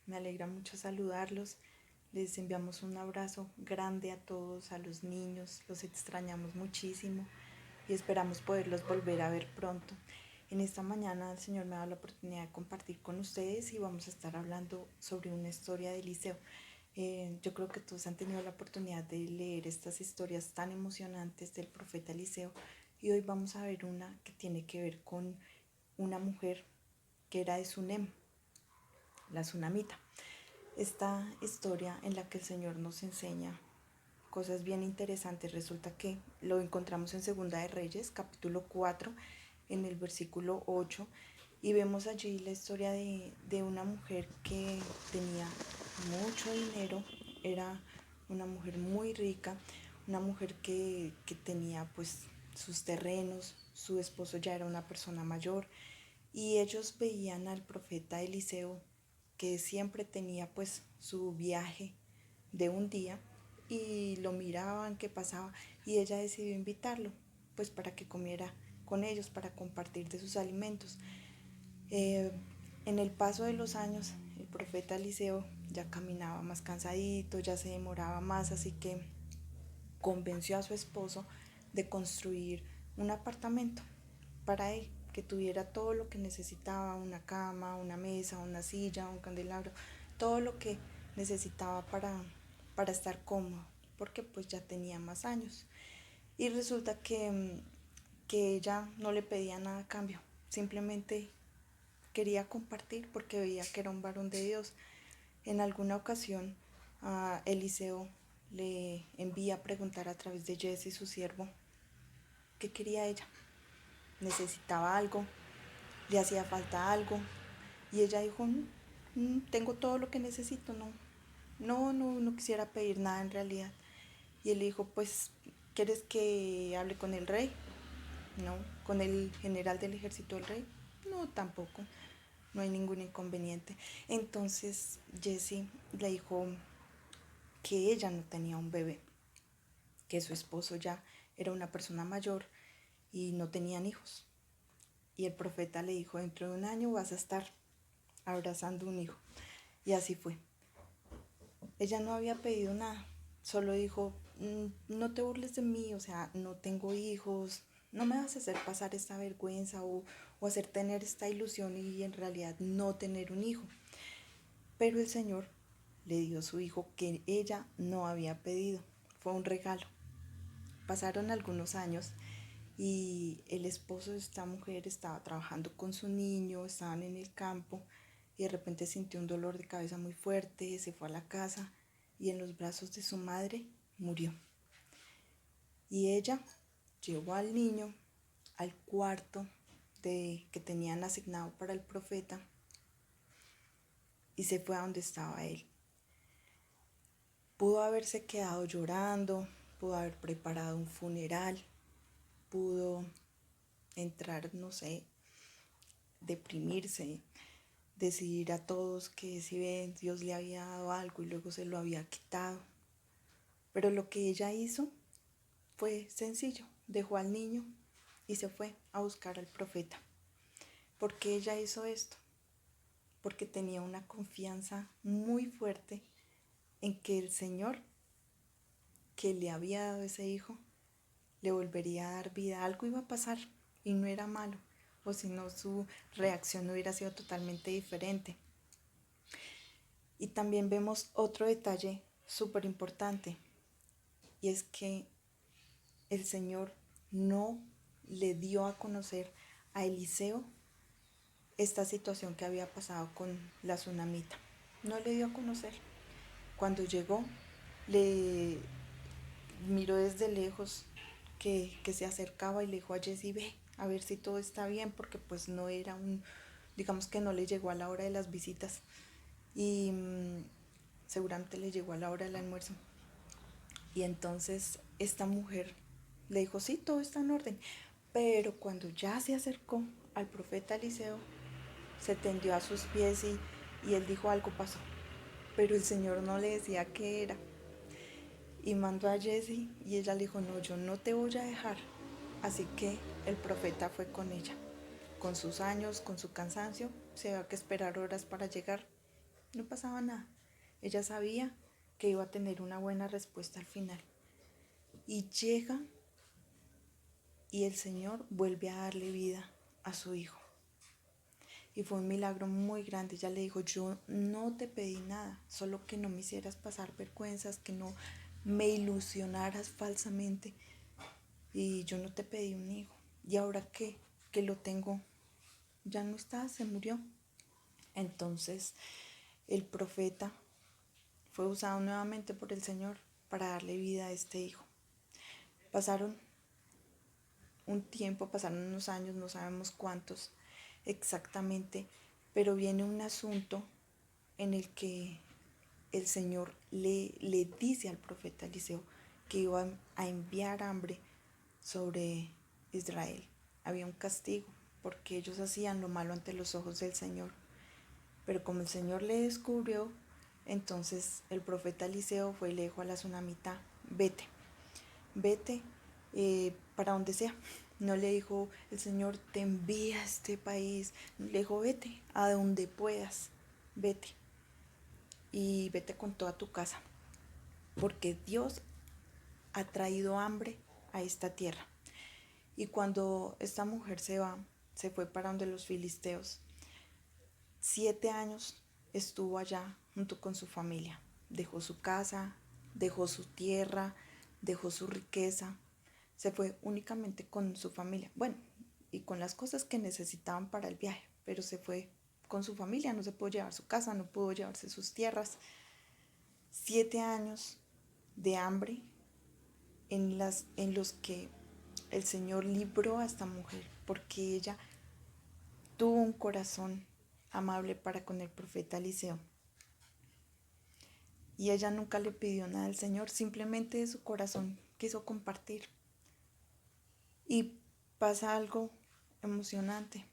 Me alegra mucho saludarlos. Les enviamos un abrazo grande a todos, a los niños. Los extrañamos muchísimo y esperamos poderlos volver a ver pronto. En esta mañana el Señor me ha dado la oportunidad de compartir con ustedes y vamos a estar hablando sobre una historia de Eliseo. Yo creo que todos han tenido la oportunidad de leer estas historias tan emocionantes del profeta Eliseo y hoy vamos a ver una que tiene que ver con una mujer que era de Sunem, la Sunamita. Esta historia en la que el Señor nos enseña cosas bien interesantes, resulta que lo encontramos en Segunda de Reyes, capítulo 4, en el versículo 8, y vemos allí la historia de una mujer que tenía mucho dinero, era una mujer muy rica, una mujer que tenía pues sus terrenos, su esposo ya era una persona mayor, y ellos veían al profeta Eliseo que siempre tenía pues su viaje de un día y lo miraban que pasaba y ella decidió invitarlo pues para que comiera con ellos, para compartir de sus alimentos. En el paso de los años el profeta Eliseo ya caminaba más cansadito, ya se demoraba más, así que convenció a su esposo de construir un apartamento para él, que tuviera todo lo que necesitaba, una cama, una mesa, una silla, un candelabro, todo lo que necesitaba para estar cómodo, porque pues ya tenía más años. Y resulta que ella no le pedía nada a cambio, simplemente quería compartir porque veía que era un varón de Dios. En alguna ocasión a Eliseo le envía a preguntar a través de Jesse, su siervo, qué quería ella. Necesitaba algo, le hacía falta algo. Y ella dijo, tengo todo lo que necesito, no quisiera pedir nada en realidad. Y él dijo, pues, ¿quieres que hable con el rey? No. ¿Con el general del ejército del rey? No, tampoco. No hay ningún inconveniente. Entonces Jesse le dijo que ella no tenía un bebé, que su esposo ya era una persona mayor y no tenían hijos. Y el profeta le dijo, dentro de un año vas a estar abrazando un hijo. Y así fue. Ella no había pedido nada, solo dijo, no te burles de mí, o sea, no tengo hijos, no me vas a hacer pasar esta vergüenza o hacer tener esta ilusión y en realidad no tener un hijo. Pero el Señor le dio su hijo que ella no había pedido, fue un regalo. Pasaron algunos años y el esposo de esta mujer estaba trabajando con su niño, estaban en el campo y de repente sintió un dolor de cabeza muy fuerte, se fue a la casa y en los brazos de su madre murió. Y ella llevó al niño al cuarto que tenían asignado para el profeta y se fue a donde estaba él. Pudo haberse quedado llorando, pudo haber preparado un funeral, pudo entrar, no sé, deprimirse, decidir a todos que si ven Dios le había dado algo y luego se lo había quitado. Pero lo que ella hizo fue sencillo, dejó al niño y se fue a buscar al profeta. ¿Por qué ella hizo esto? Porque tenía una confianza muy fuerte en que el Señor que le había dado ese hijo le volvería a dar vida, algo iba a pasar y no era malo, o si no su reacción hubiera sido totalmente diferente. Y también vemos otro detalle súper importante y es que el Señor no le dio a conocer a Eliseo esta situación que había pasado con la tsunamita. No le dio a conocer. Cuando llegó, le miró desde lejos que se acercaba y le dijo a Jesse, ve a ver si todo está bien, porque pues no era digamos que no le llegó a la hora de las visitas y seguramente le llegó a la hora del almuerzo. Y entonces esta mujer le dijo, sí, todo está en orden. Pero cuando ya se acercó al profeta Eliseo, se tendió a sus pies y él dijo, algo pasó. Pero el Señor no le decía qué era. Y mandó a Jessie y ella le dijo, no, yo no te voy a dejar. Así que el profeta fue con ella. Con sus años, con su cansancio, se había que esperar horas para llegar. no pasaba nada. Ella sabía que iba a tener una buena respuesta al final. Y llega y el Señor vuelve a darle vida a su hijo. Y fue un milagro muy grande. Ella le dijo, yo no te pedí nada, solo que no me hicieras pasar vergüenzas, que no me ilusionaras falsamente. Y yo no te pedí un hijo. Y ahora que lo tengo, ya no está, se murió. Entonces el profeta fue usado nuevamente por el Señor para darle vida a este hijo. Pasaron un tiempo, pasaron unos años, no sabemos cuántos exactamente, pero viene un asunto en el que el Señor le dice al profeta Eliseo que iba a enviar hambre sobre Israel. Había un castigo porque ellos hacían lo malo ante los ojos del Señor. Pero como el Señor le descubrió, entonces el profeta Eliseo fue y le dijo a la tsunamita, vete para donde sea. No le dijo, el Señor te envía a este país. Le dijo, vete a donde puedas, vete. Y vete con toda tu casa, porque Dios ha traído hambre a esta tierra. Y cuando esta mujer se fue para donde los filisteos. 7 años estuvo allá junto con su familia. Dejó su casa, dejó su tierra, dejó su riqueza. Se fue únicamente con su familia. Bueno, y con las cosas que necesitaban para el viaje, pero se fue con su familia. No se pudo llevar su casa, no pudo llevarse sus tierras. 7 años de hambre en los que el Señor libró a esta mujer, porque ella tuvo un corazón amable para con el profeta Eliseo. Y ella nunca le pidió nada al Señor, simplemente de su corazón quiso compartir. Y pasa algo emocionante,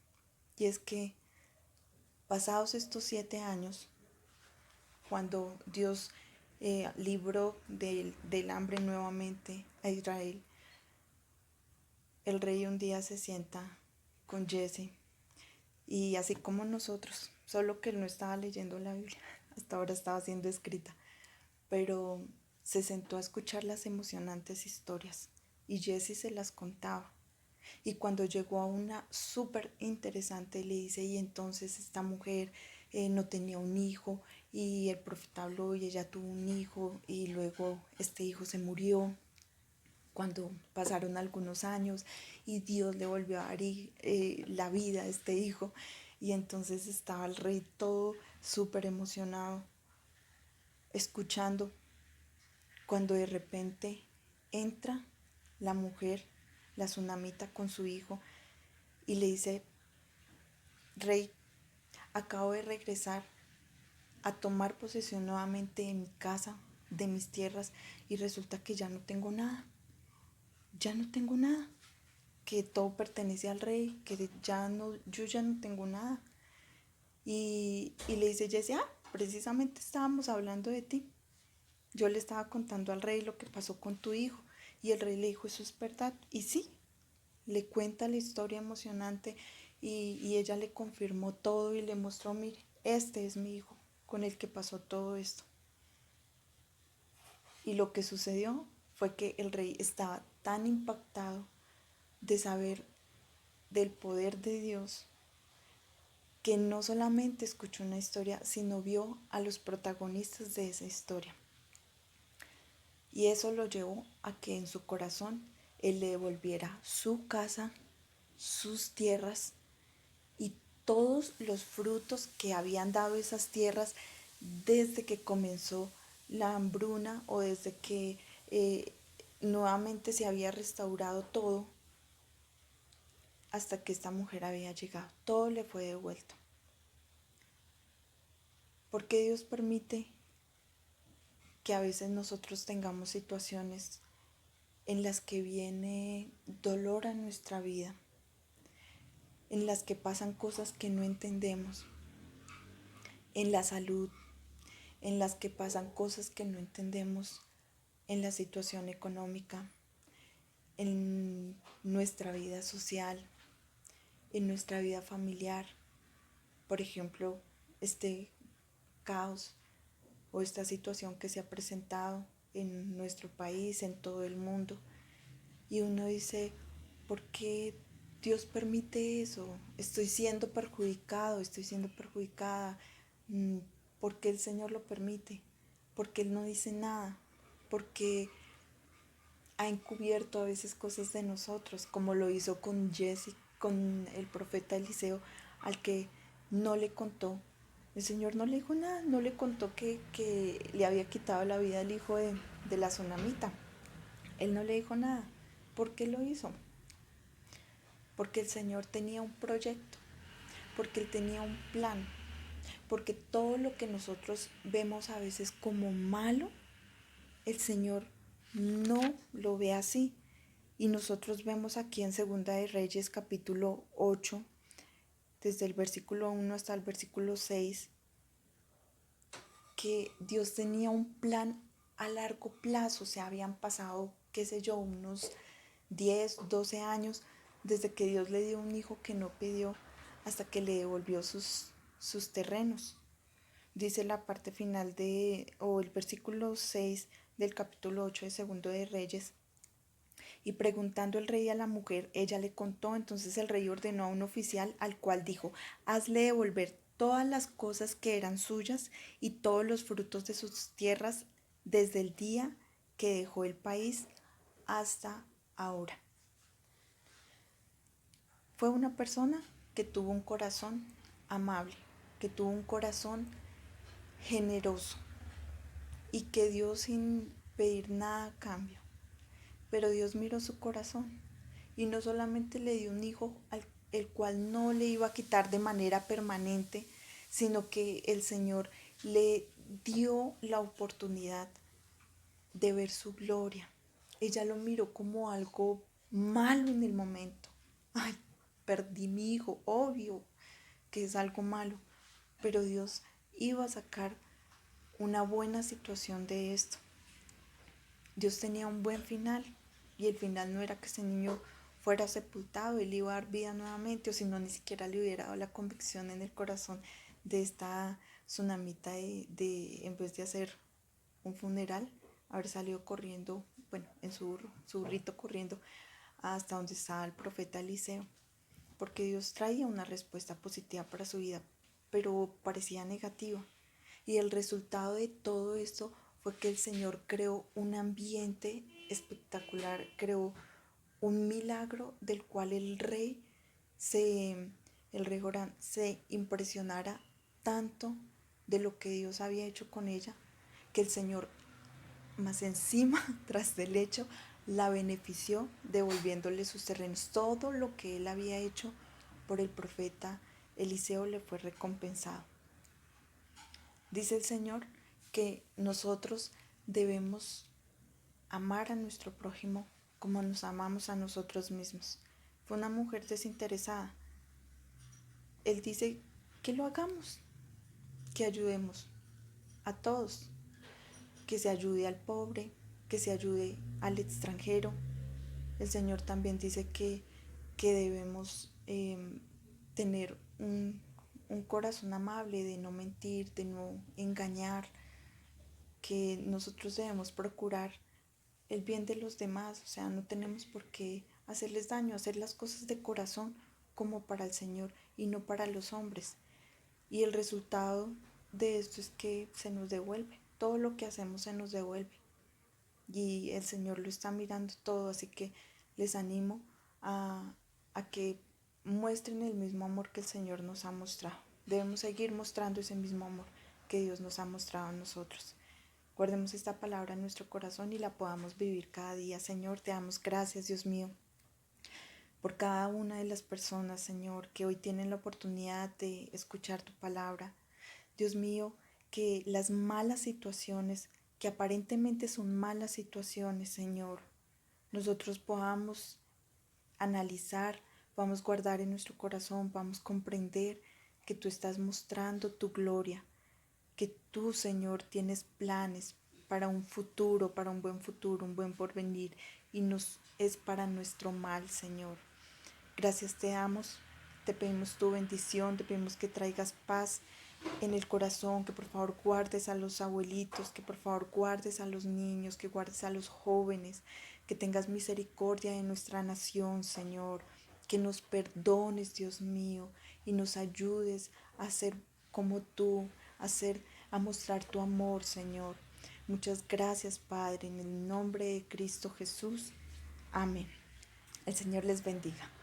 y es que pasados estos 7 años, cuando Dios libró del hambre nuevamente a Israel, el rey un día se sienta con Jesse, y así como nosotros, solo que él no estaba leyendo la Biblia, hasta ahora estaba siendo escrita, pero se sentó a escuchar las emocionantes historias y Jesse se las contaba. Y cuando llegó a una súper interesante, le dice, y entonces esta mujer no tenía un hijo, y el profeta habló y ella tuvo un hijo, y luego este hijo se murió cuando pasaron algunos años, y Dios le volvió a dar la vida a este hijo. Y entonces estaba el rey todo súper emocionado, escuchando, cuando de repente entra la mujer, la tsunamita, con su hijo, y le dice, rey, acabo de regresar a tomar posesión nuevamente de mi casa, de mis tierras, y resulta que ya no tengo nada, que todo pertenece al rey, que yo ya no tengo nada. Y le dice Jesse, precisamente estábamos hablando de ti. Yo le estaba contando al rey lo que pasó con tu hijo. Y el rey le dijo, eso es verdad. Y sí, le cuenta la historia emocionante, y ella le confirmó todo y le mostró, mire, este es mi hijo con el que pasó todo esto. Y lo que sucedió fue que el rey estaba tan impactado de saber del poder de Dios, que no solamente escuchó una historia, sino vio a los protagonistas de esa historia. Y eso lo llevó a que en su corazón él le devolviera su casa, sus tierras y todos los frutos que habían dado esas tierras desde que comenzó la hambruna, o desde que nuevamente se había restaurado todo, hasta que esta mujer había llegado. Todo le fue devuelto. Porque Dios permite que a veces nosotros tengamos situaciones en las que viene dolor a nuestra vida, en las que pasan cosas que no entendemos, en la salud, en las que pasan cosas que no entendemos, en la situación económica, en nuestra vida social, en nuestra vida familiar? Por ejemplo, este caos o esta situación que se ha presentado en nuestro país, en todo el mundo. Y uno dice, ¿por qué Dios permite eso? Estoy siendo perjudicado, estoy siendo perjudicada. ¿Por qué el Señor lo permite? ¿Por qué Él no dice nada? Porque ha encubierto a veces cosas de nosotros, como lo hizo con Jesse, con el profeta Eliseo, al que no le contó. El Señor no le dijo nada, no le contó que le había quitado la vida al hijo de la tsunamita. Él no le dijo nada. ¿Por qué lo hizo? Porque el Señor tenía un proyecto, porque Él tenía un plan, porque todo lo que nosotros vemos a veces como malo, el Señor no lo ve así. Y nosotros vemos aquí en Segunda de Reyes capítulo 8, desde el versículo 1 hasta el versículo 6, que Dios tenía un plan a largo plazo. O sea, habían pasado, qué sé yo, unos 10, 12 años desde que Dios le dio un hijo que no pidió hasta que le devolvió sus terrenos. Dice la parte final o el versículo 6 del capítulo 8 de Segundo de Reyes. Y preguntando el rey a la mujer, ella le contó. Entonces el rey ordenó a un oficial, al cual dijo: hazle devolver todas las cosas que eran suyas y todos los frutos de sus tierras desde el día que dejó el país hasta ahora. Fue una persona que tuvo un corazón amable, que tuvo un corazón generoso y que dio sin pedir nada a cambio. Pero Dios miró su corazón y no solamente le dio un hijo el cual no le iba a quitar de manera permanente, sino que el Señor le dio la oportunidad de ver su gloria. Ella lo miró como algo malo en el momento. Ay, perdí mi hijo, obvio que es algo malo, pero Dios iba a sacar una buena situación de esto. Dios tenía un buen final y el final no era que ese niño fuera sepultado, él iba a dar vida nuevamente, o si no, ni siquiera le hubiera dado la convicción en el corazón de esta tsunamita en vez de hacer un funeral, haber salido corriendo, bueno, en su rito corriendo hasta donde estaba el profeta Eliseo, porque Dios traía una respuesta positiva para su vida, pero parecía negativa. Y el resultado de todo esto fue que el Señor creó un ambiente espectacular, creó un milagro del cual el rey Jorán se impresionara tanto de lo que Dios había hecho con ella, que el Señor más encima, tras del hecho, la benefició devolviéndole sus terrenos. Todo lo que él había hecho por el profeta Eliseo le fue recompensado. Dice el Señor que nosotros debemos amar a nuestro prójimo como nos amamos a nosotros mismos. Fue una mujer desinteresada. Él dice que lo hagamos, que ayudemos a todos, que se ayude al pobre, que se ayude al extranjero. El Señor también dice que debemos tener un corazón amable, de no mentir, de no engañar, que nosotros debemos procurar el bien de los demás. O sea, no tenemos por qué hacerles daño, hacer las cosas de corazón como para el Señor y no para los hombres. Y el resultado de esto es que se nos devuelve, todo lo que hacemos se nos devuelve. Y el Señor lo está mirando todo, así que les animo a que muestren el mismo amor que el Señor nos ha mostrado. Debemos seguir mostrando ese mismo amor que Dios nos ha mostrado a nosotros. Guardemos esta palabra en nuestro corazón y la podamos vivir cada día. Señor, te damos gracias, Dios mío, por cada una de las personas, Señor, que hoy tienen la oportunidad de escuchar tu palabra. Dios mío, que las malas situaciones, que aparentemente son malas situaciones, Señor, nosotros podamos analizar, podamos guardar en nuestro corazón, podamos comprender que tú estás mostrando tu gloria, que tú, Señor, tienes planes para un futuro, para un buen porvenir, y nos es para nuestro mal, Señor. Gracias te damos, te pedimos tu bendición, te pedimos que traigas paz en el corazón, que por favor guardes a los abuelitos, que por favor guardes a los niños, que guardes a los jóvenes, que tengas misericordia de nuestra nación, Señor, que nos perdones, Dios mío, y nos ayudes a ser como tú, a mostrar tu amor, Señor. Muchas gracias, Padre, en el nombre de Cristo Jesús. Amén. El Señor les bendiga.